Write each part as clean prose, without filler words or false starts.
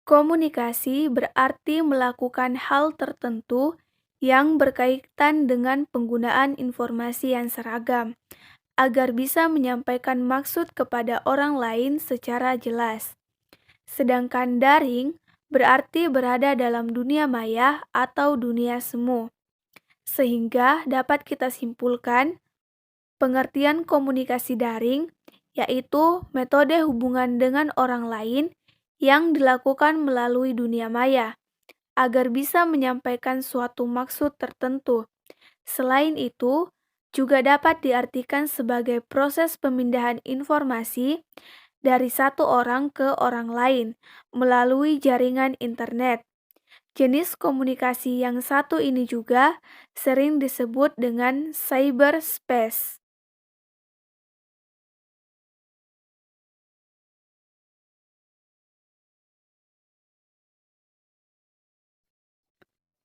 Komunikasi berarti melakukan hal tertentu yang berkaitan dengan penggunaan informasi yang seragam, agar bisa menyampaikan maksud kepada orang lain secara jelas. Sedangkan daring berarti berada dalam dunia maya atau dunia semu, sehingga dapat kita simpulkan pengertian komunikasi daring yaitu metode hubungan dengan orang lain yang dilakukan melalui dunia maya agar bisa menyampaikan suatu maksud tertentu. Selain itu, juga dapat diartikan sebagai proses pemindahan informasi dari satu orang ke orang lain melalui jaringan internet. Jenis komunikasi yang satu ini juga sering disebut dengan cyberspace.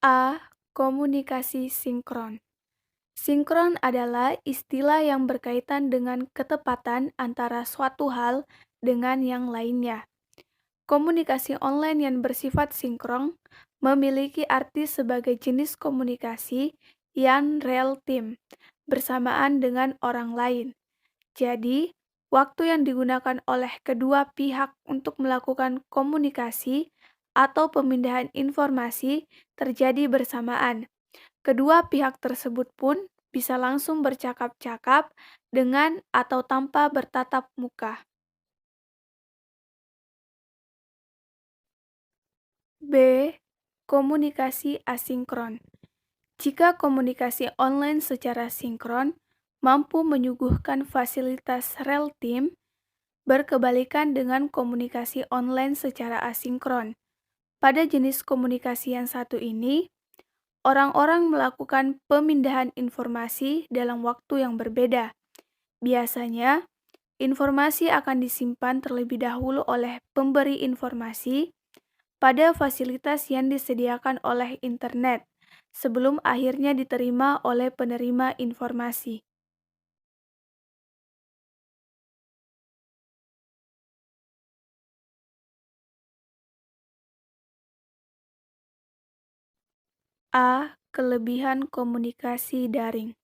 A. Komunikasi sinkron. Sinkron adalah istilah yang berkaitan dengan ketepatan antara suatu hal dengan yang lainnya. Komunikasi online yang bersifat sinkron memiliki arti sebagai jenis komunikasi yang real time bersamaan dengan orang lain. Jadi, waktu yang digunakan oleh kedua pihak untuk melakukan komunikasi atau pemindahan informasi terjadi bersamaan. Kedua pihak tersebut pun bisa langsung bercakap-cakap dengan atau tanpa bertatap muka. B. Komunikasi asinkron. Jika komunikasi online secara sinkron mampu menyuguhkan fasilitas real time, berkebalikan dengan komunikasi online secara asinkron. Pada jenis komunikasi yang satu ini, orang-orang melakukan pemindahan informasi dalam waktu yang berbeda. Biasanya, informasi akan disimpan terlebih dahulu oleh pemberi informasi pada fasilitas yang disediakan oleh internet sebelum akhirnya diterima oleh penerima informasi. A. Kelebihan komunikasi daring.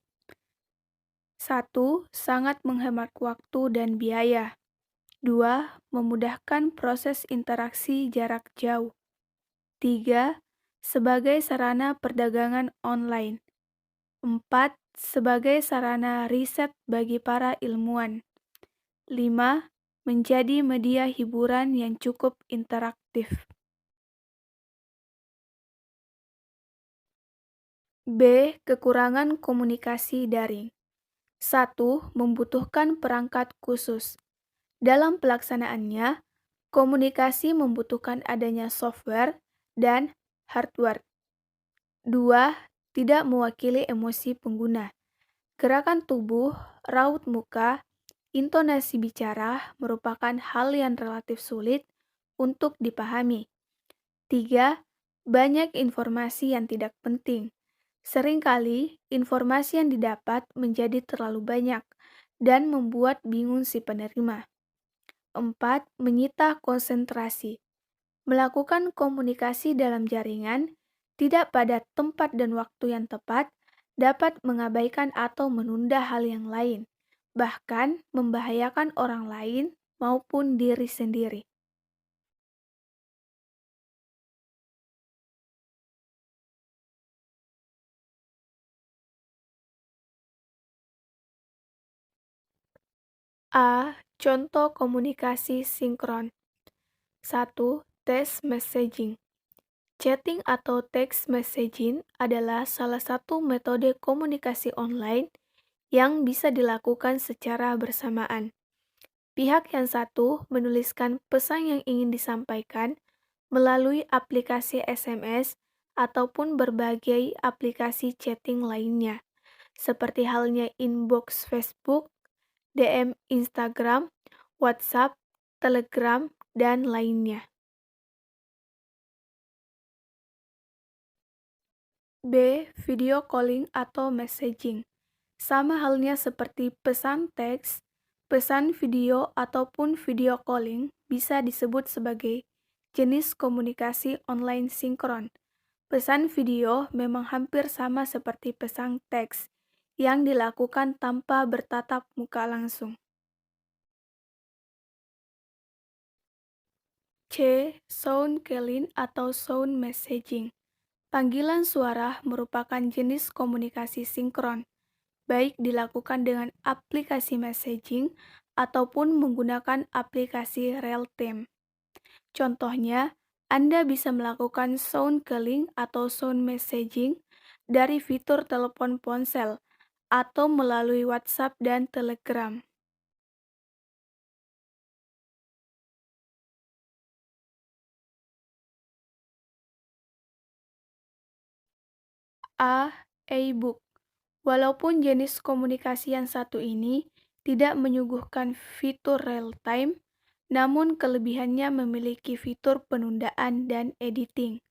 1. Sangat menghemat waktu dan biaya. 2. Memudahkan proses interaksi jarak jauh. 3. Sebagai sarana perdagangan online. 4. Sebagai sarana riset bagi para ilmuwan. 5. Menjadi media hiburan yang cukup interaktif. B. Kekurangan komunikasi daring. 1. Membutuhkan perangkat khusus. Dalam pelaksanaannya, komunikasi membutuhkan adanya software dan hardware. 2. Tidak mewakili emosi pengguna. Gerakan tubuh, raut muka, intonasi bicara merupakan hal yang relatif sulit untuk dipahami. 3. Banyak informasi yang tidak penting. Seringkali informasi yang didapat menjadi terlalu banyak dan membuat bingung si penerima. 4. Menyita konsentrasi. Melakukan komunikasi dalam jaringan tidak pada tempat dan waktu yang tepat dapat mengabaikan atau menunda hal yang lain, bahkan membahayakan orang lain maupun diri sendiri. A. Contoh komunikasi sinkron. 1. Text messaging. Chatting atau text messaging adalah salah satu metode komunikasi online yang bisa dilakukan secara bersamaan. Pihak yang satu menuliskan pesan yang ingin disampaikan melalui aplikasi SMS ataupun berbagai aplikasi chatting lainnya, seperti halnya inbox Facebook, DM Instagram, WhatsApp, Telegram, dan lainnya. B. Video calling atau messaging. Sama halnya seperti pesan teks, pesan video ataupun video calling bisa disebut sebagai jenis komunikasi online sinkron. Pesan video memang hampir sama seperti pesan teks yang dilakukan tanpa bertatap muka langsung. C. Sound calling atau sound messaging. Panggilan suara merupakan jenis komunikasi sinkron, baik dilakukan dengan aplikasi messaging ataupun menggunakan aplikasi real-time. Contohnya, Anda bisa melakukan sound calling atau sound messaging dari fitur telepon ponsel atau melalui WhatsApp dan Telegram. A. E-book. Walaupun jenis komunikasi yang satu ini tidak menyuguhkan fitur real-time, namun kelebihannya memiliki fitur penundaan dan editing.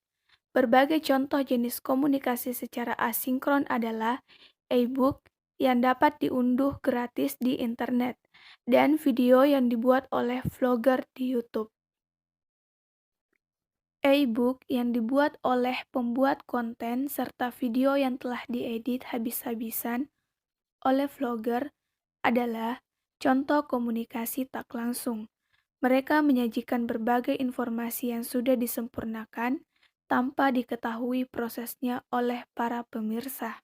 Berbagai contoh jenis komunikasi secara asinkron adalah e-book yang dapat diunduh gratis di internet dan video yang dibuat oleh vlogger di YouTube. E-book yang dibuat oleh pembuat konten serta video yang telah diedit habis-habisan oleh vlogger adalah contoh komunikasi tak langsung. Mereka menyajikan berbagai informasi yang sudah disempurnakan tanpa diketahui prosesnya oleh para pemirsa.